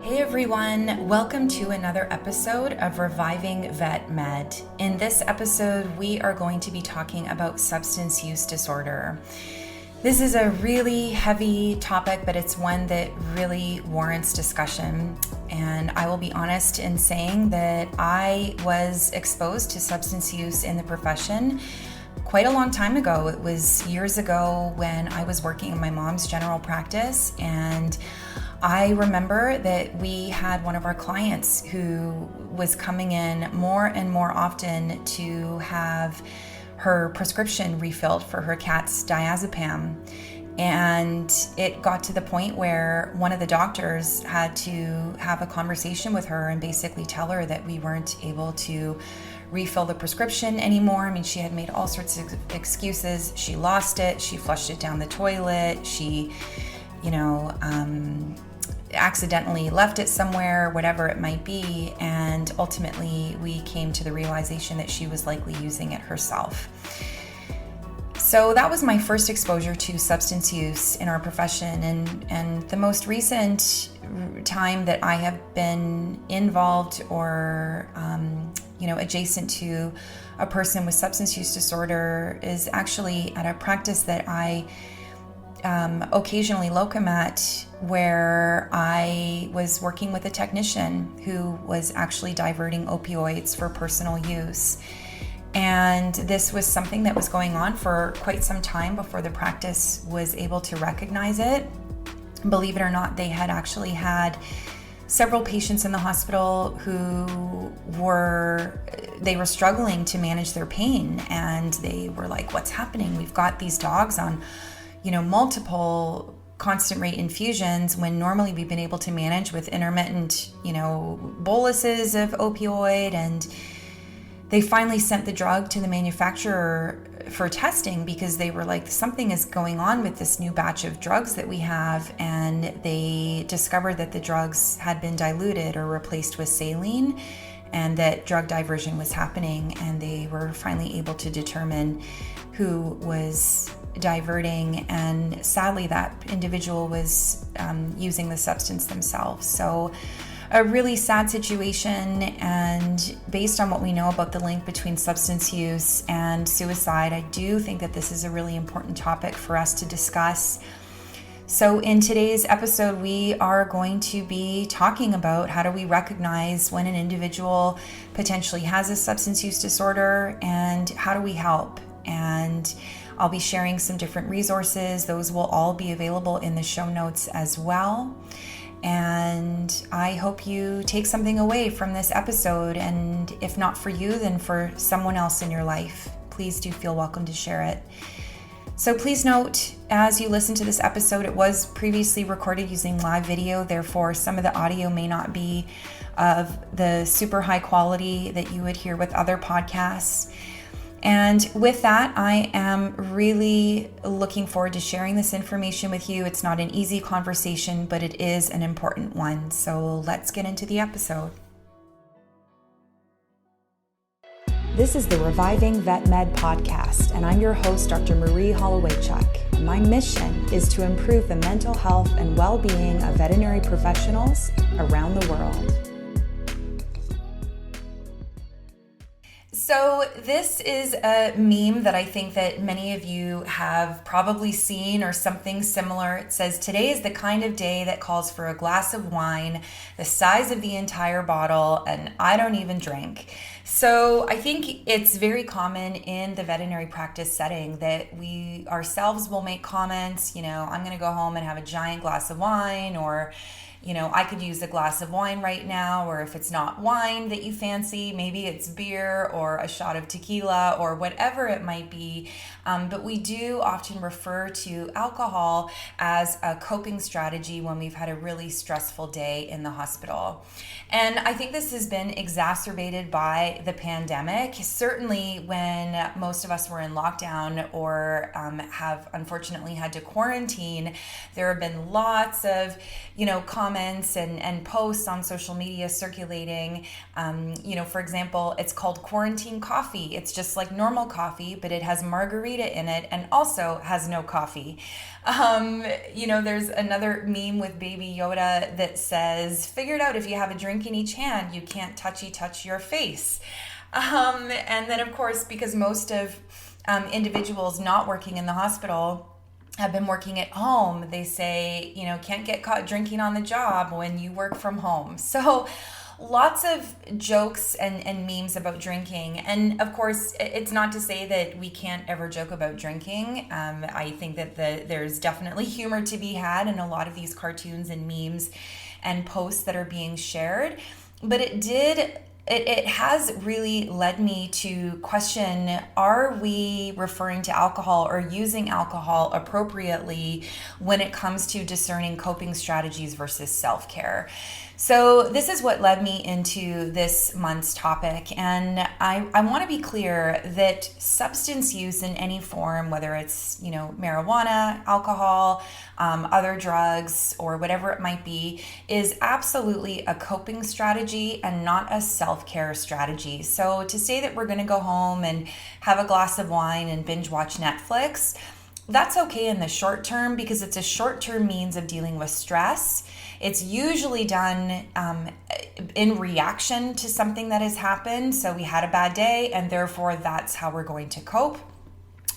Hey everyone, welcome to another episode of Reviving Vet Med. In this episode, we are going to be talking about substance use disorder. This is a really heavy topic, but it's one that really warrants discussion. And I will be honest in saying that I was exposed to substance use in the profession quite a long time ago. It was years ago when I was working in my mom's general practice, and I remember that we had one of our clients who was coming in more and more often to have her prescription refilled for her cat's diazepam. And it got to the point where one of the doctors had to have a conversation with her and basically tell her that we weren't able to refill the prescription anymore. I mean, she had made all sorts of excuses. She lost it. She flushed it down the toilet. She, accidentally left it somewhere, whatever it might be. And ultimately, we came to the realization that she was likely using it herself. So that was my first exposure to substance use in our profession. And the most recent time that I have been involved or, adjacent to a person with substance use disorder is actually at a practice that I occasionally locum at, where I was working with a technician who was actually diverting opioids for personal use. And this was something that was going on for quite some time before the practice was able to recognize it. Believe it or not, they had actually had several patients in the hospital who were struggling to manage their pain, and they were like, what's happening? We've got these dogs on multiple constant rate infusions when normally we've been able to manage with intermittent, boluses of opioid. And they finally sent the drug to the manufacturer for testing because they were like, something is going on with this new batch of drugs that we have. And they discovered that the drugs had been diluted or replaced with saline, and that drug diversion was happening. And they were finally able to determine who was diverting, and sadly that individual was using the substance themselves. So a really sad situation, and based on what we know about the link between substance use and suicide, I do think that this is a really important topic for us to discuss. So in today's episode, we are going to be talking about how do we recognize when an individual potentially has a substance use disorder, and how do we help. And I'll be sharing some different resources. Those will all be available in the show notes as well. And I hope you take something away from this episode. And if not for you, then for someone else in your life, please do feel welcome to share it. So please note, as you listen to this episode, it was previously recorded using live video. Therefore, some of the audio may not be of the super high quality that you would hear with other podcasts. And with that, I am really looking forward to sharing this information with you. It's not an easy conversation, but it is an important one. So let's get into the episode. This is the Reviving Vet Med podcast, and I'm your host, Dr. Marie Hollowaychuk. My mission is to improve the mental health and well-being of veterinary professionals around the world. So this is a meme that I think that many of you have probably seen, or something similar. It says, today is the kind of day that calls for a glass of wine the size of the entire bottle, and I don't even drink. So I think it's very common in the veterinary practice setting that we ourselves will make comments, I'm going to go home and have a giant glass of wine, or I could use a glass of wine right now, or if it's not wine that you fancy, maybe it's beer or a shot of tequila or whatever it might be. But we do often refer to alcohol as a coping strategy when we've had a really stressful day in the hospital. And I think this has been exacerbated by the pandemic. Certainly when most of us were in lockdown or have unfortunately had to quarantine, there have been lots of, comments and posts on social media circulating. For example, it's called quarantine coffee. It's just like normal coffee, but it has margarita in it and also has no coffee. There's another meme with Baby Yoda that says, figured out if you have a drink in each hand, you can't touch your face. And then, of course, because most of individuals not working in the hospital have been working at home, they say, can't get caught drinking on the job when you work from home. So lots of jokes and memes about drinking. And of course, it's not to say that we can't ever joke about drinking. I think that there's definitely humor to be had in a lot of these cartoons and memes and posts that are being shared. But it has really led me to question, are we referring to alcohol or using alcohol appropriately when it comes to discerning coping strategies versus self-care? So this is what led me into this month's topic. And I want to be clear that substance use in any form, whether it's, marijuana, alcohol, other drugs, or whatever it might be, is absolutely a coping strategy and not a self-care strategy. So to say that we're going to go home and have a glass of wine and binge watch Netflix, that's okay in the short term because it's a short-term means of dealing with stress. It's usually done in reaction to something that has happened. So we had a bad day and therefore that's how we're going to cope.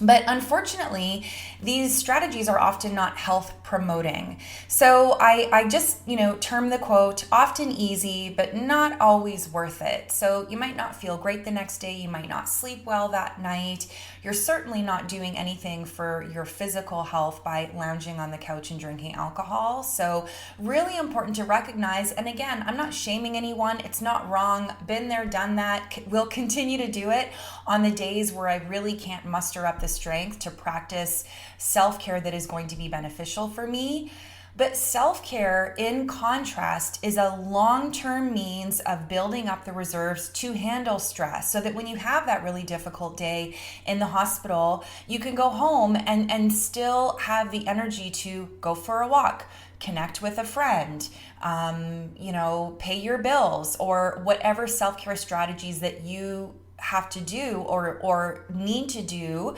But unfortunately, these strategies are often not health promoting. So I just, term the quote, often easy, but not always worth it. So you might not feel great the next day. You might not sleep well that night. You're certainly not doing anything for your physical health by lounging on the couch and drinking alcohol. So really important to recognize. And again, I'm not shaming anyone. It's not wrong. Been there, done that. Will continue to do it on the days where I really can't muster up the strength to practice self-care that is going to be beneficial for me. But self-care, in contrast, is a long-term means of building up the reserves to handle stress so that when you have that really difficult day in the hospital, you can go home and still have the energy to go for a walk, connect with a friend, pay your bills, or whatever self-care strategies that you have to do or need to do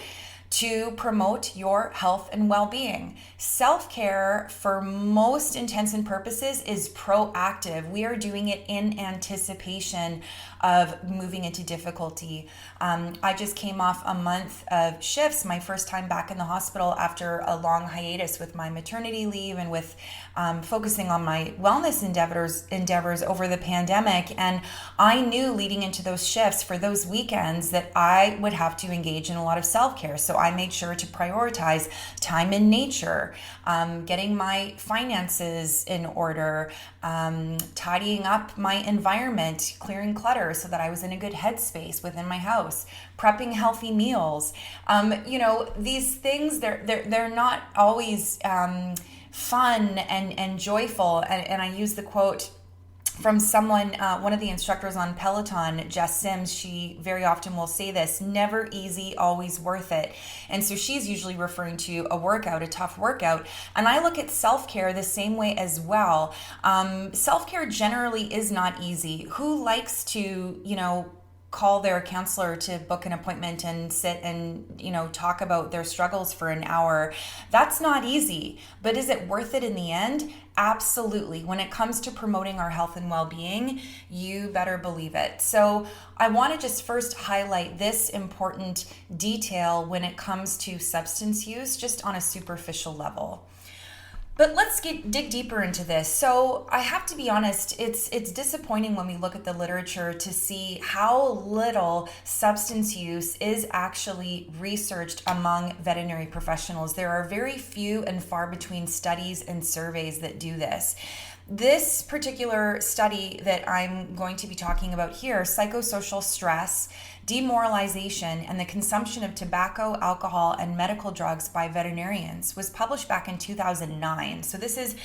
to promote your health and well-being. Self-care, for most intents and purposes, is proactive. We are doing it in anticipation of moving into difficulty. I just came off a month of shifts, my first time back in the hospital after a long hiatus with my maternity leave and with focusing on my wellness endeavors over the pandemic. And I knew leading into those shifts for those weekends that I would have to engage in a lot of self-care. So I made sure to prioritize time in nature, getting my finances in order, tidying up my environment, clearing clutter so that I was in a good headspace within my house, prepping healthy meals. These things, they're not always fun and joyful. And I use the quote from someone, one of the instructors on Peloton, Jess Sims. She very often will say this: never easy, always worth it. And so she's usually referring to a workout, a tough workout. And I look at self-care the same way as well. Self-care generally is not easy. Who likes to, call their counselor to book an appointment and sit and, talk about their struggles for an hour? That's not easy. But is it worth it in the end? Absolutely. When it comes to promoting our health and well-being, you better believe it. So I want to just first highlight this important detail when it comes to substance use, just on a superficial level. But let's dig deeper into this. So I have to be honest, it's disappointing when we look at the literature to see how little substance use is actually researched among veterinary professionals. There are very few and far between studies and surveys that do this. This particular study that I'm going to be talking about here, psychosocial stress, demoralization, and the consumption of tobacco, alcohol, and medical drugs by veterinarians, was published back in 2009. So this is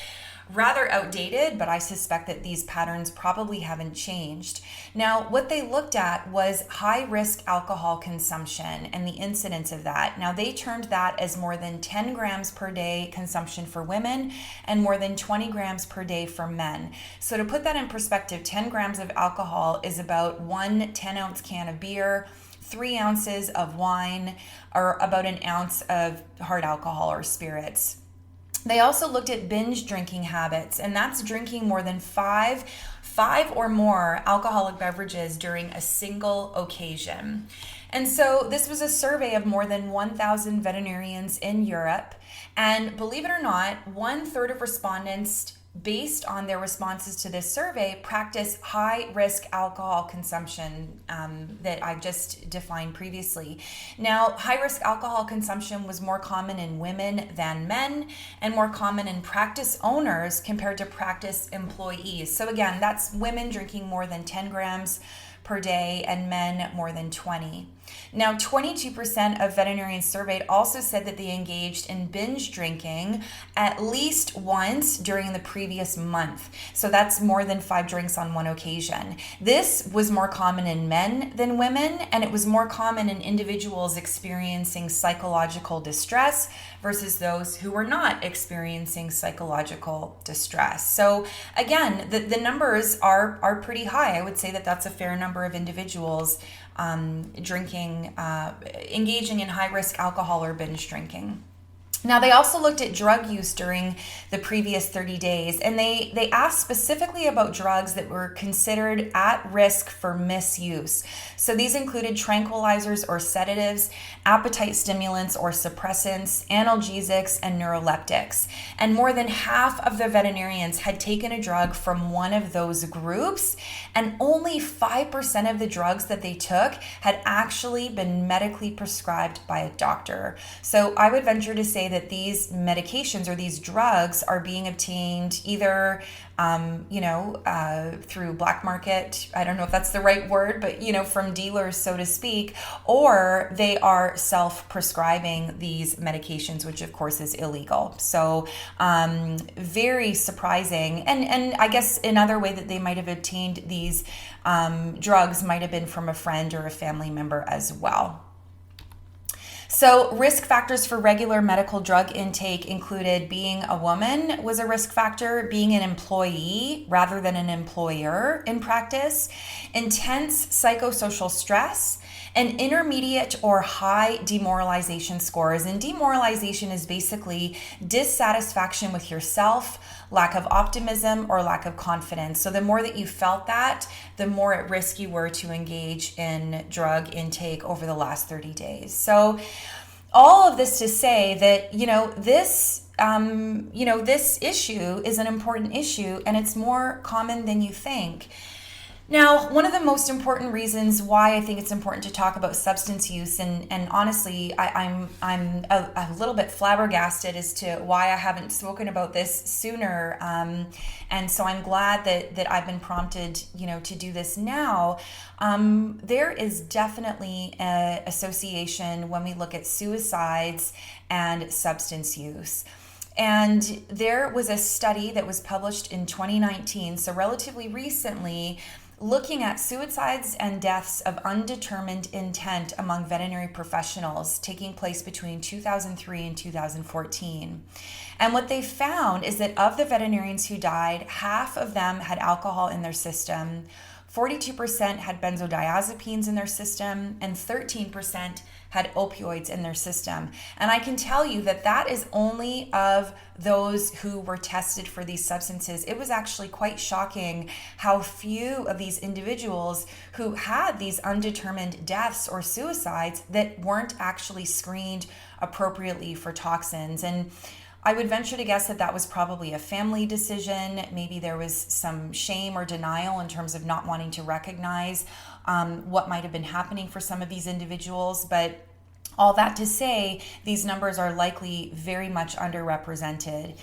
rather outdated, but I suspect that these patterns probably haven't changed. Now, what they looked at was high risk alcohol consumption and the incidence of that. Now, they termed that as more than 10 grams per day consumption for women and more than 20 grams per day for men. So to put that in perspective, 10 grams of alcohol is about 1 10-ounce can of beer, 3 ounces of wine, or about an ounce of hard alcohol or spirits. They also looked at binge drinking habits, and that's drinking more than five or more alcoholic beverages during a single occasion. And so this was a survey of more than 1,000 veterinarians in Europe. And believe it or not, 1/3 of respondents, based on their responses to this survey, practice high-risk alcohol consumption that I just defined previously. Now, high-risk alcohol consumption was more common in women than men and more common in practice owners compared to practice employees. So again, that's women drinking more than 10 grams per day and men more than 20. Now, 22% of veterinarians surveyed also said that they engaged in binge drinking at least once during the previous month. So that's more than 5 drinks on one occasion. This was more common in men than women, and it was more common in individuals experiencing psychological distress versus those who were not experiencing psychological distress. So again, the numbers are pretty high. I would say that that's a fair number of individuals engaging in high-risk alcohol or binge drinking. Now, they also looked at drug use during the previous 30 days, and they asked specifically about drugs that were considered at risk for misuse. So these included tranquilizers or sedatives, appetite stimulants or suppressants, analgesics, and neuroleptics. And more than half of the veterinarians had taken a drug from one of those groups, and only 5% of the drugs that they took had actually been medically prescribed by a doctor. So I would venture to say that these medications or these drugs are being obtained either through black market, I don't know if that's the right word, but from dealers, so to speak, or they are self-prescribing these medications, which of course is illegal. So very surprising. And I guess another way that they might have obtained these drugs might have been from a friend or a family member as well. So risk factors for regular medical drug intake included being a woman was a risk factor, being an employee rather than an employer in practice, intense psychosocial stress, and intermediate or high demoralization scores. And demoralization is basically dissatisfaction with yourself, lack of optimism, or lack of confidence. So the more that you felt that, the more at risk you were to engage in drug intake over the last 30 days. So all of this to say that, this issue is an important issue, and it's more common than you think. Now, one of the most important reasons why I think it's important to talk about substance use, and honestly, I'm a little bit flabbergasted as to why I haven't spoken about this sooner, and so I'm glad that I've been prompted, to do this now. There is definitely an association when we look at suicides and substance use. And there was a study that was published in 2019, so relatively recently, looking at suicides and deaths of undetermined intent among veterinary professionals taking place between 2003 and 2014. And what they found is that of the veterinarians who died, half of them had alcohol in their system, 42% had benzodiazepines in their system, and 13% had opioids in their system. And I can tell you that that is only of those who were tested for these substances. It was actually quite shocking how few of these individuals who had these undetermined deaths or suicides that weren't actually screened appropriately for toxins. And I would venture to guess that that was probably a family decision. Maybe there was some shame or denial in terms of not wanting to recognize what might have been happening for some of these individuals. But all that to say, these numbers are likely very much underrepresented.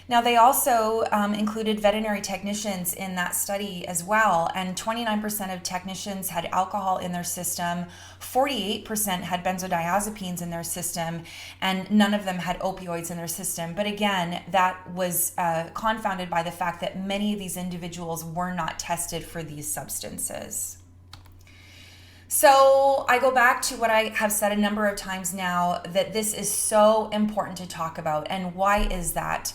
Now, they also included veterinary technicians in that study as well, and 29% of technicians had alcohol in their system, 48% had benzodiazepines in their system, and none of them had opioids in their system. But again, that was confounded by the fact that many of these individuals were not tested for these substances. So I go back to what I have said a number of times now, that this is so important to talk about. And why is that?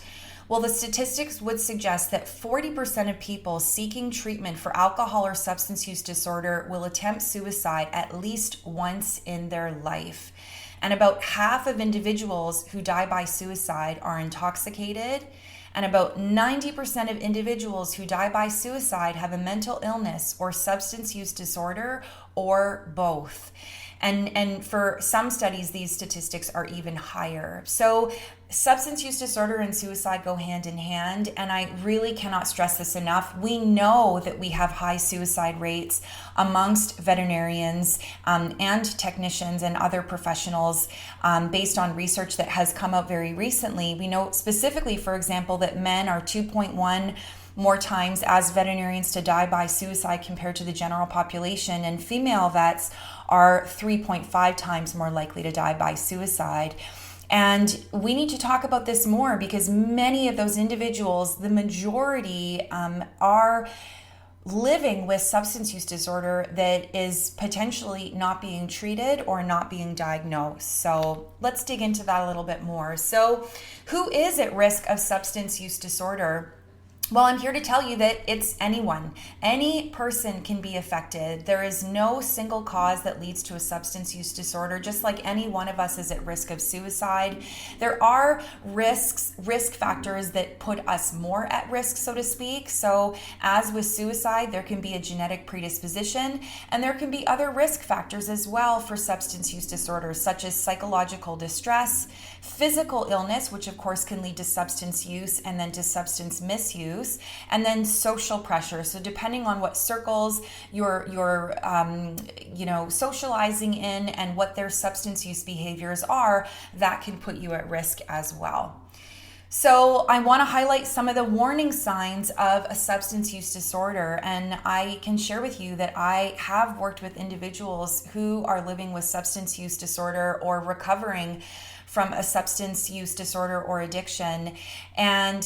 Well, the statistics would suggest that 40% of people seeking treatment for alcohol or substance use disorder will attempt suicide at least once in their life. And about half of individuals who die by suicide are intoxicated. And about 90% of individuals who die by suicide have a mental illness or substance use disorder or both. And for some studies, these statistics are even higher. So substance use disorder and suicide go hand in hand, and I really cannot stress this enough. We know that we have high suicide rates amongst veterinarians and technicians and other professionals based on research that has come out very recently. We know specifically, for example, that men are 2.1 more times as veterinarians to die by suicide compared to the general population, and female vets are 3.5 times more likely to die by suicide. And we need to talk about this more because many of those individuals, the majority, are living with substance use disorder that is potentially not being treated or not being diagnosed. So let's dig into that a little bit more. So who is at risk of substance use disorder? Well, I'm here to tell you that it's anyone. Any person can be affected. There is no single cause that leads to a substance use disorder, just like any one of us is at risk of suicide. There are risk factors that put us more at risk, so to speak. So as with suicide, there can be a genetic predisposition, and there can be other risk factors as well for substance use disorders, such as psychological distress, physical illness, which of course can lead to substance use and then to substance misuse, and then social pressure. So depending on what circles you're socializing in and what their substance use behaviors are, that can put you at risk as well. So I want to highlight some of the warning signs of a substance use disorder, and I can share with you that I have worked with individuals who are living with substance use disorder or recovering from a substance use disorder or addiction. And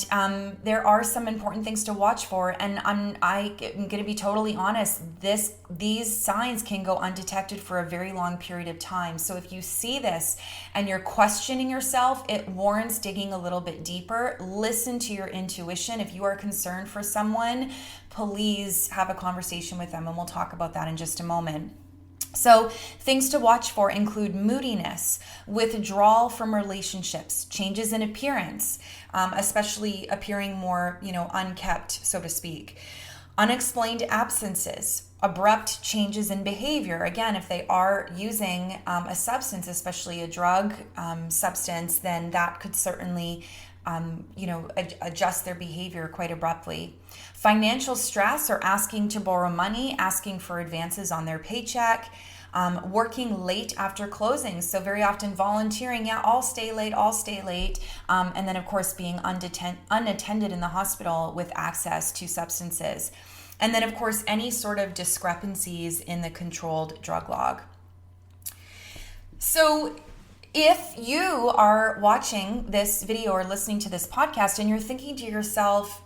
there are some important things to watch for. And I'm going to be totally honest, these signs can go undetected for a very long period of time. So if you see this and you're questioning yourself, it warrants digging a little bit deeper. Listen to your intuition. If you are concerned for someone, please have a conversation with them, and we'll talk about that in just a moment. So things to watch for include moodiness, withdrawal from relationships, changes in appearance, especially appearing more, unkept, so to speak, unexplained absences, abrupt changes in behavior. Again, if they are using a substance, especially a drug substance, then that could certainly adjust their behavior quite abruptly. Financial stress, or asking to borrow money, asking for advances on their paycheck, working late after closing. So very often volunteering, I'll stay late. And then of course being unattended in the hospital with access to substances. And then of course any sort of discrepancies in the controlled drug log. So if you are watching this video or listening to this podcast and you're thinking to yourself,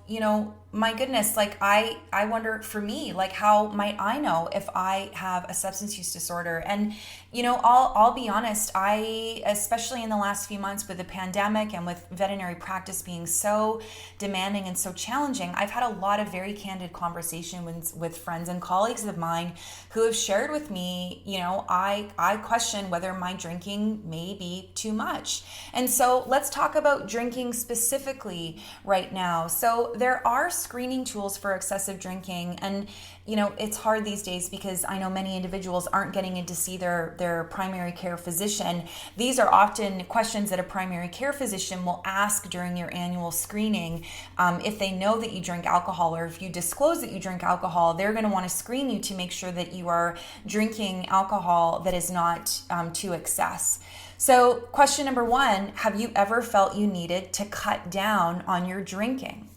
my goodness, I wonder for me, how might I know if I have a substance use disorder? And, I'll be honest, especially in the last few months with the pandemic and with veterinary practice being so demanding and so challenging, I've had a lot of very candid conversations with friends and colleagues of mine who have shared with me, I question whether my drinking may be too much. And so let's talk about drinking specifically right now. So there are screening tools for excessive drinking, and it's hard these days because I know many individuals aren't getting in to see their primary care physician. These are often questions that a primary care physician will ask during your annual screening. If they know that you drink alcohol, or if you disclose that you drink alcohol, they're going to want to screen you to make sure that you are drinking alcohol that is not to excess. So question number 1, have you ever felt you needed to cut down on your drinking?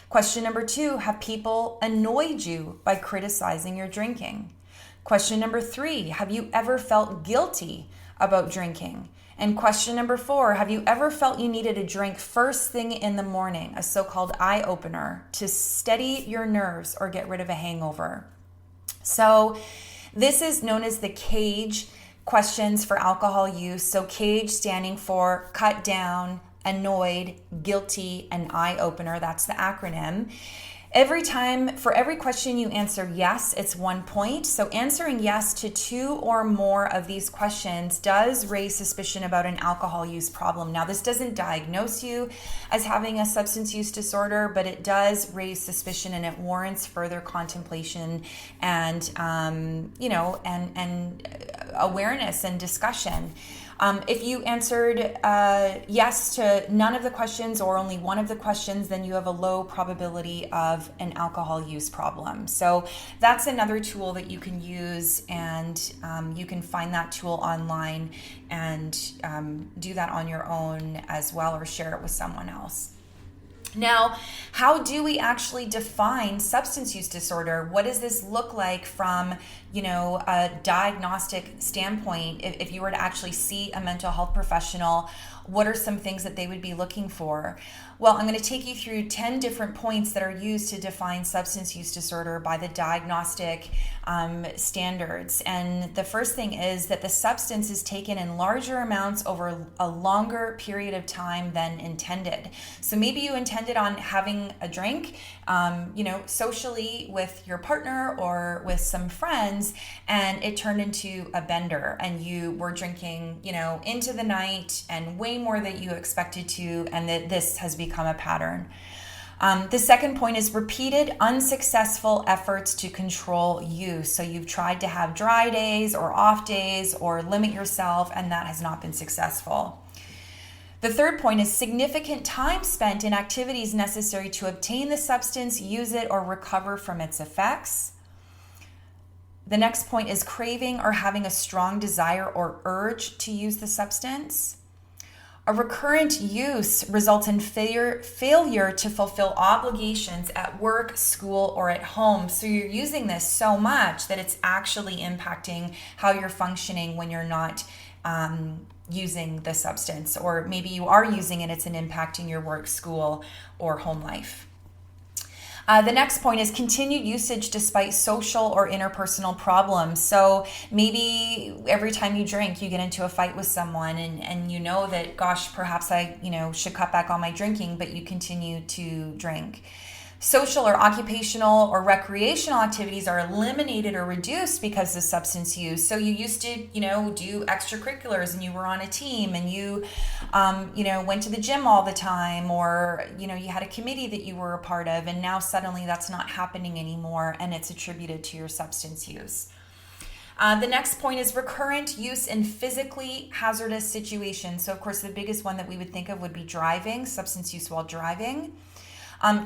Question number 2, have people annoyed you by criticizing your drinking? Question number 3, have you ever felt guilty about drinking? And question number 4, have you ever felt you needed a drink first thing in the morning, a so-called eye opener, to steady your nerves or get rid of a hangover? So this is known as the CAGE questions for alcohol use. So CAGE standing for cut down, annoyed, guilty, and eye opener. That's the acronym. For every question you answer yes, it's 1 point. So answering yes to 2 or more of these questions does raise suspicion about an alcohol use problem. Now, this doesn't diagnose you as having a substance use disorder, but it does raise suspicion, and it warrants further contemplation and awareness and discussion. If you answered yes to none of the questions or only one of the questions, then you have a low probability of an alcohol use problem. So that's another tool that you can use, and you can find that tool online and do that on your own as well, or share it with someone else. Now, how do we actually define substance use disorder? What does this look like from, a diagnostic standpoint? If you were to actually see a mental health professional, what are some things that they would be looking for? Well, I'm going to take you through 10 different points that are used to define substance use disorder by the diagnostic standards. And the first thing is that the substance is taken in larger amounts over a longer period of time than intended. So maybe you intended on having a drink, socially with your partner or with some friends, and it turned into a bender, and you were drinking, into the night and way more than you expected to, and that this has become a pattern. The second point is repeated unsuccessful efforts to control use. So you've tried to have dry days or off days or limit yourself, and that has not been successful. The third point is significant time spent in activities necessary to obtain the substance, use it, or recover from its effects. The next point is craving or having a strong desire or urge to use the substance. A recurrent use results in failure to fulfill obligations at work, school, or at home. So you're using this so much that it's actually impacting how you're functioning when you're not using the substance. Or maybe you are using it, it's impacting your work, school, or home life. The next point is continued usage despite social or interpersonal problems. So maybe every time you drink, you get into a fight with someone and you know that, gosh, perhaps I should cut back on my drinking, but you continue to drink. Social or occupational or recreational activities are eliminated or reduced because of substance use. So you used to, do extracurriculars and you were on a team and you, went to the gym all the time, or, you had a committee that you were a part of, and now suddenly that's not happening anymore and it's attributed to your substance use. The next point is recurrent use in physically hazardous situations. So of course, the biggest one that we would think of would be driving, substance use while driving.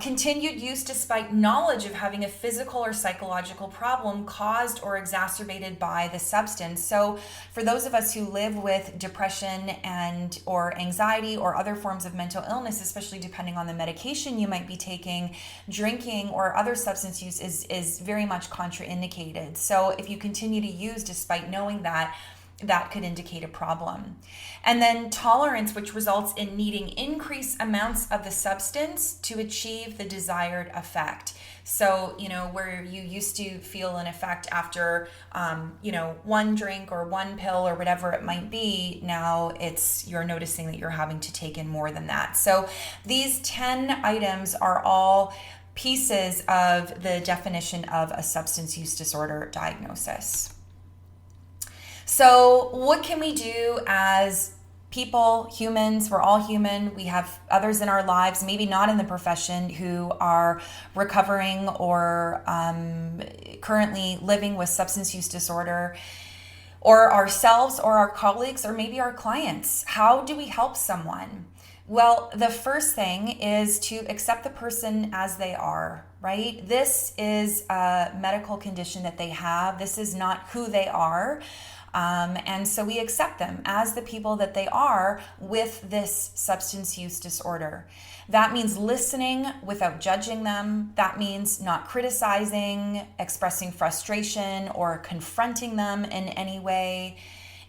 Continued use despite knowledge of having a physical or psychological problem caused or exacerbated by the substance. So for those of us who live with depression and or anxiety or other forms of mental illness, especially depending on the medication you might be taking, drinking or other substance use is very much contraindicated. So if you continue to use despite knowing that could indicate a problem. And then tolerance, which results in needing increased amounts of the substance to achieve the desired effect. So, where you used to feel an effect after, one drink or one pill or whatever it might be, now you're noticing that you're having to take in more than that. So these 10 items are all pieces of the definition of a substance use disorder diagnosis. So what can we do as people, humans, we're all human. We have others in our lives, maybe not in the profession, who are recovering or currently living with substance use disorder, or ourselves or our colleagues or maybe our clients. How do we help someone? Well, the first thing is to accept the person as they are, right? This is a medical condition that they have. This is not who they are. And so we accept them as the people that they are with this substance use disorder. That means listening without judging them. That means not criticizing, expressing frustration, or confronting them in any way.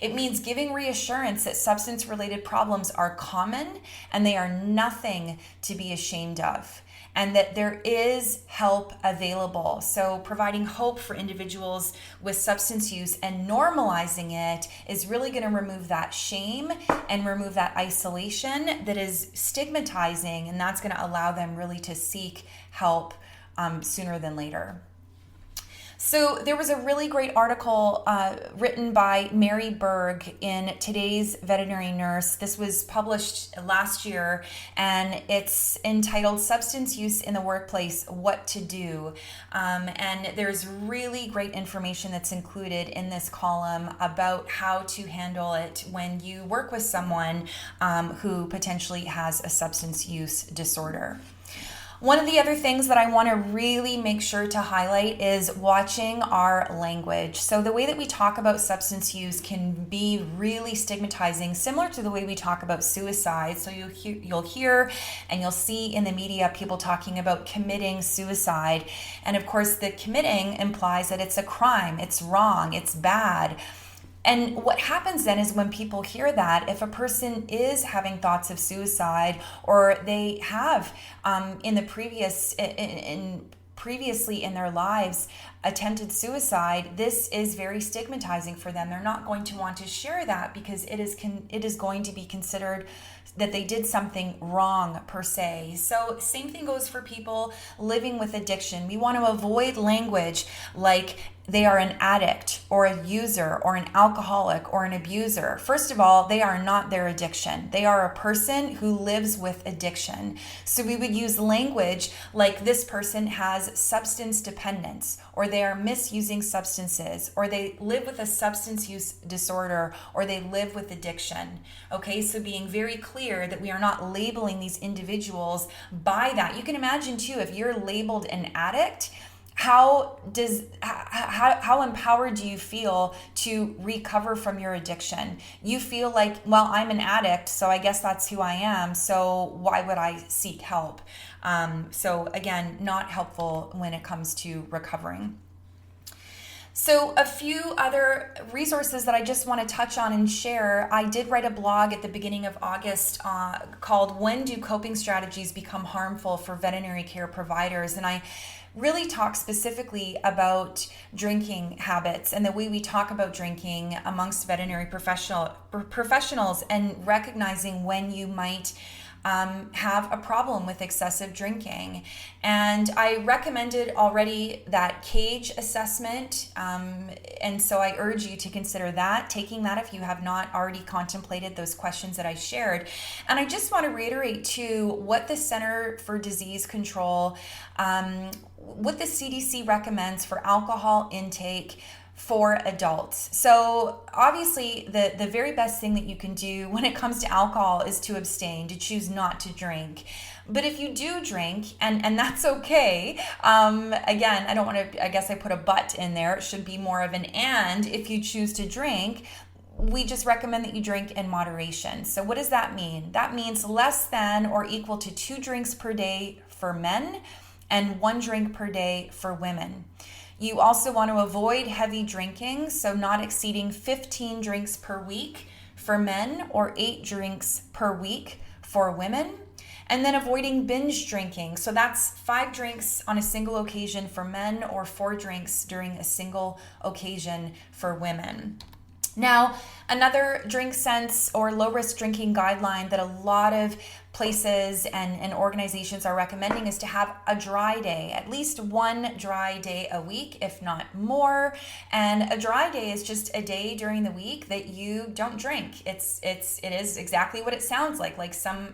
It means giving reassurance that substance-related problems are common and they are nothing to be ashamed of, and that there is help available. So providing hope for individuals with substance use and normalizing it is really going to remove that shame and remove that isolation that is stigmatizing, and that's going to allow them really to seek help sooner than later. So there was a really great article written by Mary Berg in today's Veterinary Nurse. This was published last year, and it's entitled Substance Use in the Workplace, What to Do. And there's really great information that's included in this column about how to handle it when you work with someone who potentially has a substance use disorder. One of the other things that I want to really make sure to highlight is watching our language. So the way that we talk about substance use can be really stigmatizing, similar to the way we talk about suicide. So you'll hear and you'll see in the media people talking about committing suicide. And of course, the committing implies that it's a crime, it's wrong, it's bad. And what happens then is when people hear that, if a person is having thoughts of suicide, or they have previously in their lives attempted suicide, this is very stigmatizing for them. They're not going to want to share that because it is going to be considered that they did something wrong per se. So same thing goes for people living with addiction. We want to avoid language like they are an addict or a user or an alcoholic or an abuser. First of all, they are not their addiction. They are a person who lives with addiction. So we would use language like this person has substance dependence, or they are misusing substances, or they live with a substance use disorder, or they live with addiction. Okay, so being very clear that we are not labeling these individuals by that. You can imagine too, if you're labeled an addict, how empowered do you feel to recover from your addiction? You feel like, well, I'm an addict, so I guess that's who I am, so why would I seek help? So again, not helpful when it comes to recovering. So a few other resources that I just want to touch on and share. I did write a blog at the beginning of August called When Do Coping Strategies Become Harmful for Veterinary Care Providers? And I really talk specifically about drinking habits and the way we talk about drinking amongst veterinary professionals, and recognizing when you might have a problem with excessive drinking. And I recommended already that CAGE assessment, and so I urge you to consider that, taking that if you have not already contemplated those questions that I shared. And I just want to reiterate too what the Center for Disease Control, what the CDC recommends for alcohol intake for adults. So obviously the very best thing that you can do when it comes to alcohol is to abstain, to choose not to drink. But if you do drink, and that's okay, again, I don't want to, I guess I put a but in there, it should be more of an and. If you choose to drink, we just recommend that you drink in moderation. So what does that mean? That means less than or equal to 2 drinks per day for men and 1 drink per day for women. You also want to avoid heavy drinking, so not exceeding 15 drinks per week for men or 8 drinks per week for women. And then avoiding binge drinking. So that's 5 drinks on a single occasion for men or 4 drinks during a single occasion for women. Now, another drink sense or low risk drinking guideline that a lot of places and organizations are recommending is to have a dry day, at least one dry day a week, if not more. And a dry day is just a day during the week that you don't drink. It is exactly what it sounds like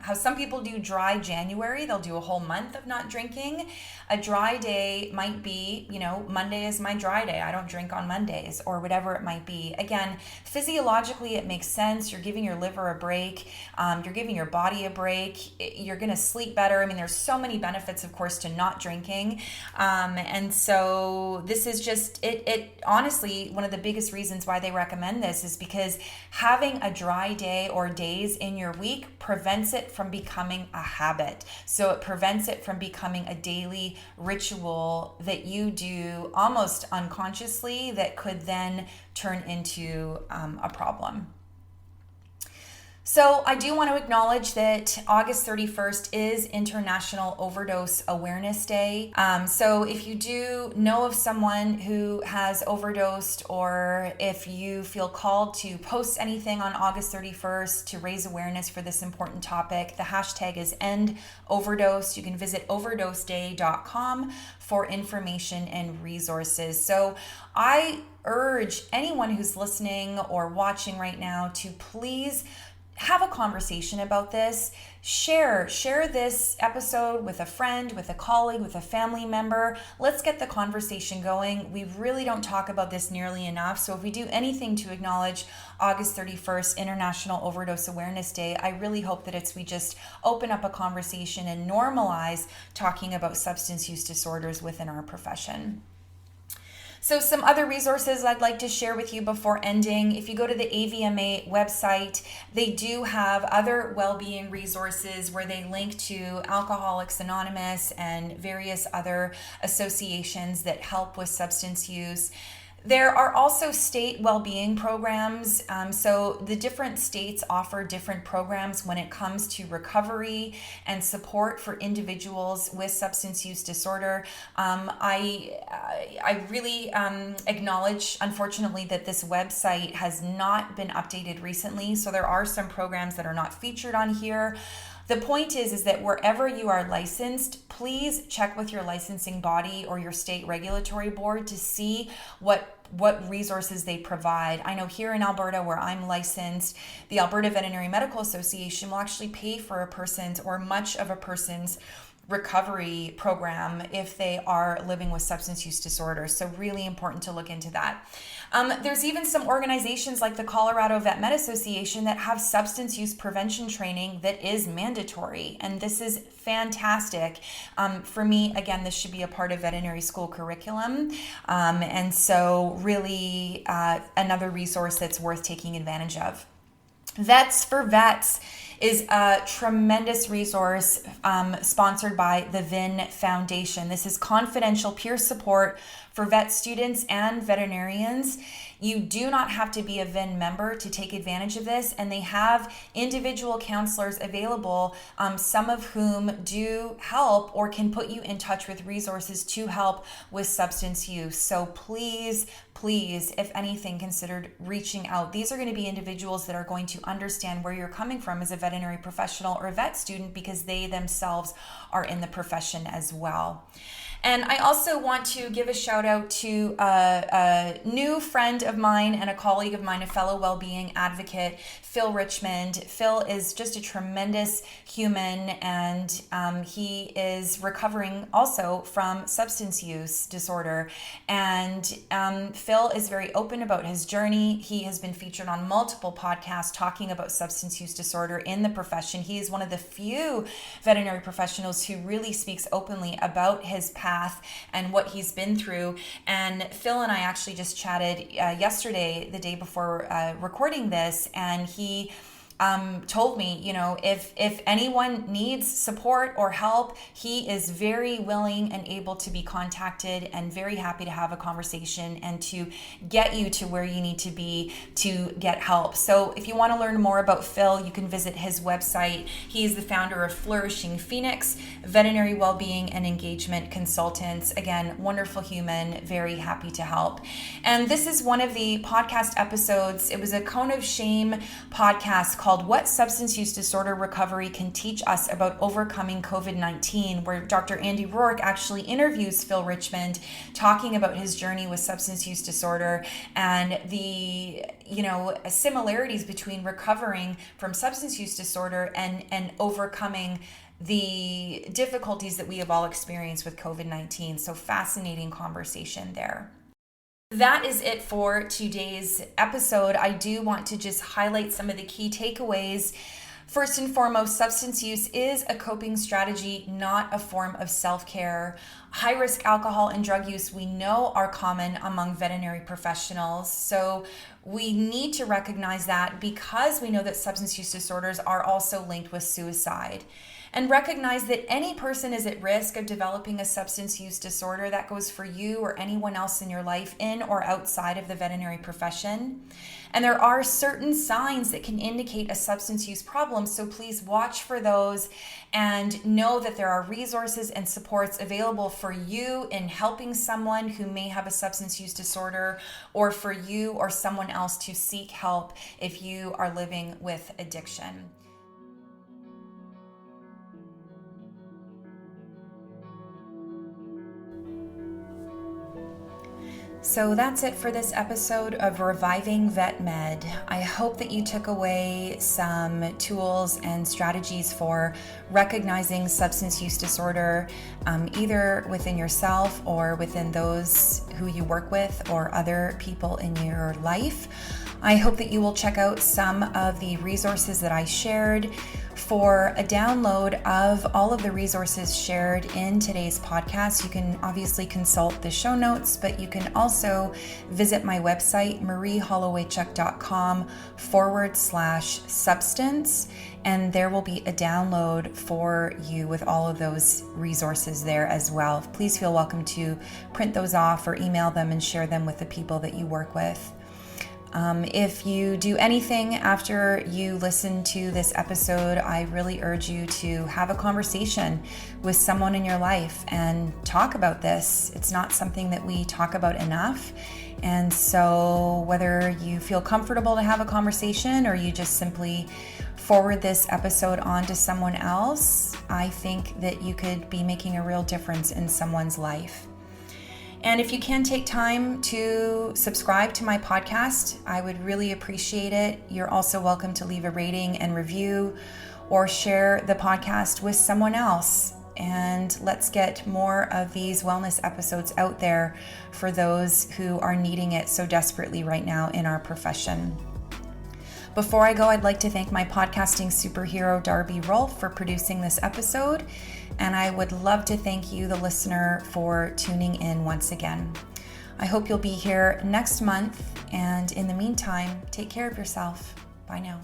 how some people do dry January. They'll do a whole month of not drinking. A dry day might be, Monday is my dry day. I don't drink on Mondays, or whatever it might be. Again, physiologically, it makes sense. You're giving your liver a break. You're giving your body a break. You're going to sleep better. I mean, there's so many benefits, of course, to not drinking. And so this is just, it honestly, one of the biggest reasons why they recommend this is because having a dry day or days in your week prevents it from becoming a habit. So it prevents it from becoming a daily ritual that you do almost unconsciously that could then turn into a problem. So I do want to acknowledge that August 31st is International Overdose Awareness Day. So if you do know of someone who has overdosed, or if you feel called to post anything on August 31st to raise awareness for this important topic, the hashtag is End Overdose. You can visit overdoseday.com for information and resources. So I urge anyone who's listening or watching right now to please have a conversation about this. Share this episode with a friend, with a colleague, with a family member. Let's get the conversation going. We really don't talk about this nearly enough. So if we do anything to acknowledge August 31st, International Overdose Awareness Day, I really hope that we just open up a conversation and normalize talking about substance use disorders within our profession. So some other resources I'd like to share with you before ending. If you go to the AVMA website, they do have other well-being resources where they link to Alcoholics Anonymous and various other associations that help with substance use. There are also state well-being programs. So the different states offer different programs when it comes to recovery and support for individuals with substance use disorder. I really acknowledge, unfortunately, that this website has not been updated recently. So there are some programs that are not featured on here. The point is that wherever you are licensed, please check with your licensing body or your state regulatory board to see what resources they provide. I know here in Alberta, where I'm licensed, the Alberta Veterinary Medical Association will actually pay for a person's or much of a person's recovery program if they are living with substance use disorder. So really important to look into that. There's even some organizations like the Colorado Vet Med Association that have substance use prevention training that is mandatory. And this is fantastic. For me, again, this should be a part of veterinary school curriculum. And so really another resource that's worth taking advantage of. Vets for Vets is a tremendous resource sponsored by the VIN Foundation. This is confidential peer support for vet students and veterinarians. You do not have to be a VIN member to take advantage of this, and they have individual counselors available, some of whom do help or can put you in touch with resources to help with substance use. So please, if anything, consider reaching out. These are going to be individuals that are going to understand where you're coming from as a veterinary professional or a vet student, because they themselves are in the profession as well. And I also want to give a shout out to a new friend of mine and a colleague of mine, a fellow well-being advocate, Phil Richmond. Phil is just a tremendous human, and he is recovering also from substance use disorder. And Phil is very open about his journey. He has been featured on multiple podcasts talking about substance use disorder in the profession. He is one of the few veterinary professionals who really speaks openly about his path and what he's been through. And Phil and I actually just chatted yesterday, the day before recording this, and he told me, if anyone needs support or help, he is very willing and able to be contacted, and very happy to have a conversation and to get you to where you need to be to get help. So if you want to learn more about Phil, you can visit his website. He's the founder of Flourishing Phoenix, Veterinary Wellbeing and Engagement Consultants. Again, wonderful human, very happy to help. And this is one of the podcast episodes. It was a Cone of Shame podcast called What Substance Use Disorder Recovery Can Teach Us About Overcoming COVID-19, where Dr. Andy Rourke actually interviews Phil Richmond talking about his journey with substance use disorder and the similarities between recovering from substance use disorder and overcoming the difficulties that we have all experienced with COVID-19. So fascinating conversation there. That is it for today's episode. I do want to just highlight some of the key takeaways. First and foremost, substance use is a coping strategy, not a form of self-care. High-risk alcohol and drug use, we know, are common among veterinary professionals. So we need to recognize that, because we know that substance use disorders are also linked with suicide. And recognize that any person is at risk of developing a substance use disorder. That goes for you or anyone else in your life, in or outside of the veterinary profession. And there are certain signs that can indicate a substance use problem, so please watch for those and know that there are resources and supports available for you in helping someone who may have a substance use disorder, or for you or someone else to seek help if you are living with addiction. So that's it for this episode of Reviving Vet Med. I hope that you took away some tools and strategies for recognizing substance use disorder, either within yourself or within those who you work with or other people in your life. I hope that you will check out some of the resources that I shared. For a download of all of the resources shared in today's podcast, you can obviously consult the show notes, but you can also visit my website, mariehollowaychuk.com/substance, and there will be a download for you with all of those resources there as well. Please feel welcome to print those off or email them and share them with the people that you work with. If you do anything after you listen to this episode, I really urge you to have a conversation with someone in your life and talk about this. It's not something that we talk about enough. And so whether you feel comfortable to have a conversation or you just simply forward this episode on to someone else, I think that you could be making a real difference in someone's life. And if you can take time to subscribe to my podcast, I would really appreciate it. You're also welcome to leave a rating and review or share the podcast with someone else. And let's get more of these wellness episodes out there for those who are needing it so desperately right now in our profession. Before I go, I'd like to thank my podcasting superhero, Darby Rolfe, for producing this episode. And I would love to thank you, the listener, for tuning in once again. I hope you'll be here next month. And in the meantime, take care of yourself. Bye now.